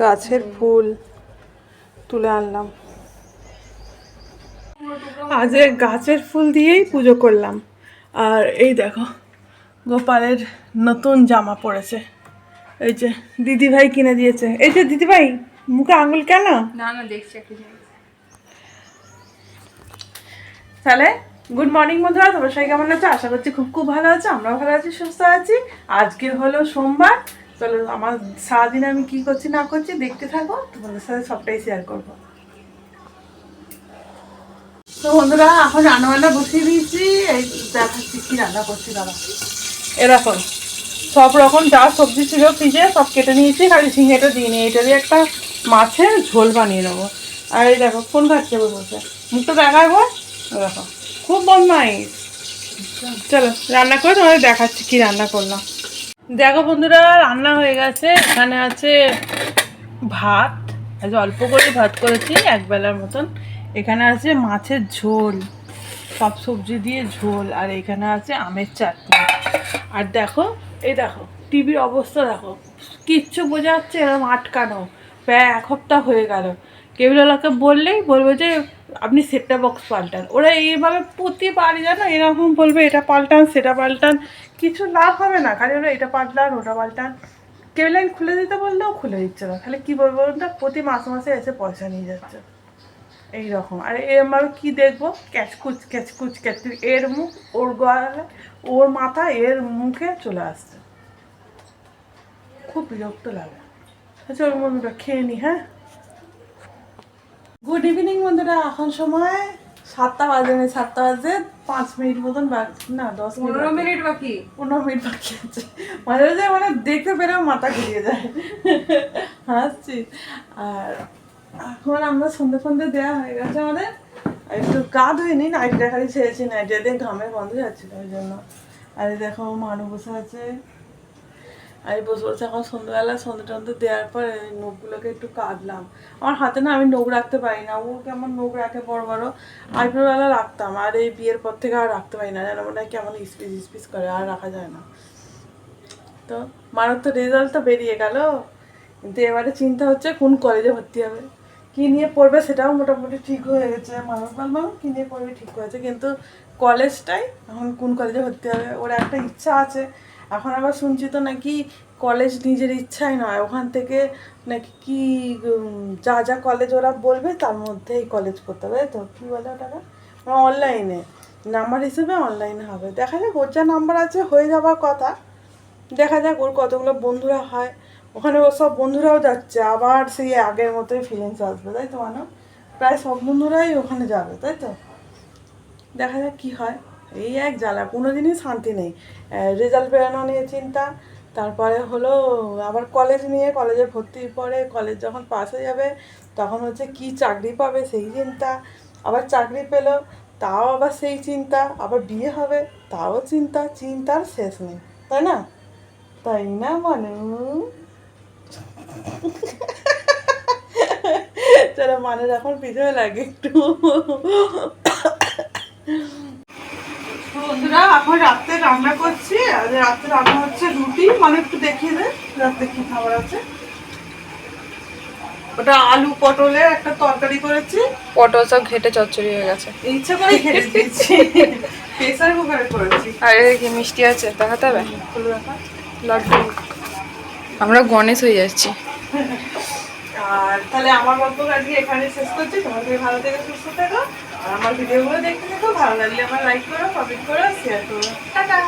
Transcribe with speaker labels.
Speaker 1: গাছের ফুল তুলে আনলাম। আজ গাছের ফুল দিয়েই পুজো করলাম। আর এই দেখো গোপালের নতুন জামা পড়েছে, এই যে দিদিভাই কিনে দিয়েছে। এই যে দিদিভাই মুখে আঙুল কেন?
Speaker 2: না না দেখছি একটু।
Speaker 1: তাহলে গুড মর্নিং বন্ধুরা, তোমরা সবাই কেমন আছো? আশা করছি খুব খুব ভালো আছো। আমরাও ভালো আছি, সুস্থ আছি। আজকে হলো সোমবার। চলো আমার সারাদিন আমি কি করছি না করছি দেখতে থাকো, তোমাদের সাথে সবটাই শেয়ার করবো। তো বন্ধুরা এখন রান্নাবান্না বসিয়ে দিয়েছি। এই দেখাচ্ছি কি রান্না করছি দাদা। এরকম সব রকম যা সবজি ছিল ফ্রিজে সব কেটে নিয়েছি, খালি ঝিঙেটা দিইনি। এটা দিয়ে একটা মাছের ঝোল বানিয়ে নেবো। আর এই দেখো ফোন খাচ্ছে বসে, মুখটা দেখাবো। দেখো খুব বদমাইশ। চলো রান্না করে তোমাদের দেখাচ্ছি কি রান্না করলাম। দেখো বন্ধুরা রান্না হয়ে গেছে। এখানে আছে ভাত, আজ অল্প করে ভাত করেছি একবেলার মতন। এখানে আছে মাছের ঝোল, সব সবজি দিয়ে ঝোল। আর এখানে আছে আমের চাটনি। আর দেখো এই দেখো টিভির অবস্থা দেখো, কিচ্ছু বোঝা যাচ্ছে এরকম আটকানো। প্রায় এক সপ্তাহ হয়ে গেল। কেবলওয়ালাকে বললেই বলবে যে আপনি সেটটা বক্স পাল্টান। ওরা এইভাবে প্রতিবারই জানো এরকম বলবে, এটা পাল্টান সেটা পাল্টান, কিছু লাভ হবে না। খালি ওরা এটা পাল্টান ওটা পাল্টান। কেবল লাইন খুলে দিতে বললেও খুলে দিচ্ছে না। খালি কী বলবো বলুন তো, প্রতি মাসে মাসে এসে পয়সা নিয়ে যাচ্ছে এইরকম। আর এরমভাবে কী দেখবো, ক্যাচকুচ ক্যাচকুচ ক্যাচকুচ, এর মুখ ওর গলায়, ওর মাথা এর মুখে চলে আসছে। খুব বিরক্ত লাগে। আচ্ছা ওই বন্ধুরা খেয়ে নি। হ্যাঁ, গুড ইভিনিং বন্ধুরা। এখন সময় 7টা বাজে, 7টা বাজে 5 মিনিট মতন বাকি, না 10 মিনিট,
Speaker 2: 15 মিনিট বাকি।
Speaker 1: 15 মিনিট বাকি আছে। মাঝে মাঝে মানে দেখতে পেরেও মাথা ঘুরিয়ে যায়, হাসছি। আর এখন আমরা সন্ধ্যে ফন্দে দেওয়া হয়ে গেছে আমাদের। একটু গা ধুইনি, নাইটটা খালি ছেড়েছি, নাইটটা দিয়ে ঘামে বন্ধ যাচ্ছিল ওই জন্য। আর দেখো মানু বসে আছে। আমি বসে বসে এখন সন্ধ্যেবেলা সন্ধ্যে টন্ধে দেওয়ার পর নখগুলোকে একটু কাটলাম। আমার হাতে না আমি নখ রাখতে পারি না, ও কেমন নখ রাখে বড় বড়। আইব্রোবেলা রাখতাম, আর এই বিয়ের পর থেকে আর রাখতে পারি না, যেন মনে হয় কেমন স্পিস স্পিস করে, আর রাখা যায় না। তো মার তো রেজাল্টটা বেরিয়ে গেল, কিন্তু এবারে চিন্তা হচ্ছে কোন কলেজে ভর্তি হবে, কী নিয়ে পড়বে সেটাও মোটামুটি ঠিক হয়ে গেছে। মানুষ কী নিয়ে পড়বে ঠিক হয়েছে, কিন্তু কলেজটাই এখন কোন কলেজে ভর্তি হবে ওর একটা ইচ্ছা আছে। এখন আবার শুনছি তো নাকি কলেজ নিজের ইচ্ছাই নয়, ওখান থেকে নাকি কি যা যা কলেজ ওরা বলবে তার মধ্যেই কলেজ করতে হবে। তো কী বলে ওটাকে, অনলাইনে নাম্বার হিসেবে অনলাইনে হবে। দেখা যাক, ওর যা নাম্বার আছে হয়ে যাবার কথা। দেখা যাক ওর কতগুলো বন্ধুরা হয় ওখানে, ওর সব বন্ধুরাও যাচ্ছে, আবার সেই আগের মতোই ফিলিংস আসবে, তাই তো মানো? প্রায় সব বন্ধুরাই ওখানে যাবে, তাই তো। দেখা যাক কী হয়। এই এক জ্বালা, কোনো দিনই শান্তি নেই। রেজাল্ট বেরোনো নিয়ে চিন্তা, তারপরে হলো আবার কলেজ নিয়ে, কলেজে ভর্তির পরে কলেজ যখন পাস হয়ে যাবে তখন হচ্ছে কি চাকরি পাবে সেই চিন্তা, আবার চাকরি পেলো তাও আবার সেই চিন্তা, আবার বিয়ে হবে তাও চিন্তা, চিন্তার শেষ নেই, তাই না? তাই না মানু? চলো মানুষ এখন পিছনে লাগে একটু। বন্ধুরা এখন রাত্রে রান্না করছি, আর রাত্রে রান্না হচ্ছে রুটি। মানে একটু দেখিয়ে দে রাত্রে কি খাবার আছে। ওটা আলু পটলের একটা তরকারি করেছি,
Speaker 2: পটল সব ঘেটে চচ্চড়ি হয়ে গেছে।
Speaker 1: ইচ্ছা করে খেতে দিয়েছি, প্রেসার কুকারে করেছি।
Speaker 2: আর কি মিষ্টি আছে দেখাতে হবে?
Speaker 1: ফুল রাখা
Speaker 2: লাড্ডু। আমরা গণেশ হয়ে যাচ্ছি।
Speaker 1: আর তাহলে আমার গল্প আজকে এখানে শেষ করছি। তোমাদের ভালো থেকে সুস্থ থাকো, আর আমার ভিডিওগুলো দেখতে থাকো। ভালো লাগলে আমার লাইক করো, কমেন্ট করো, শেয়ার করো। টাটা।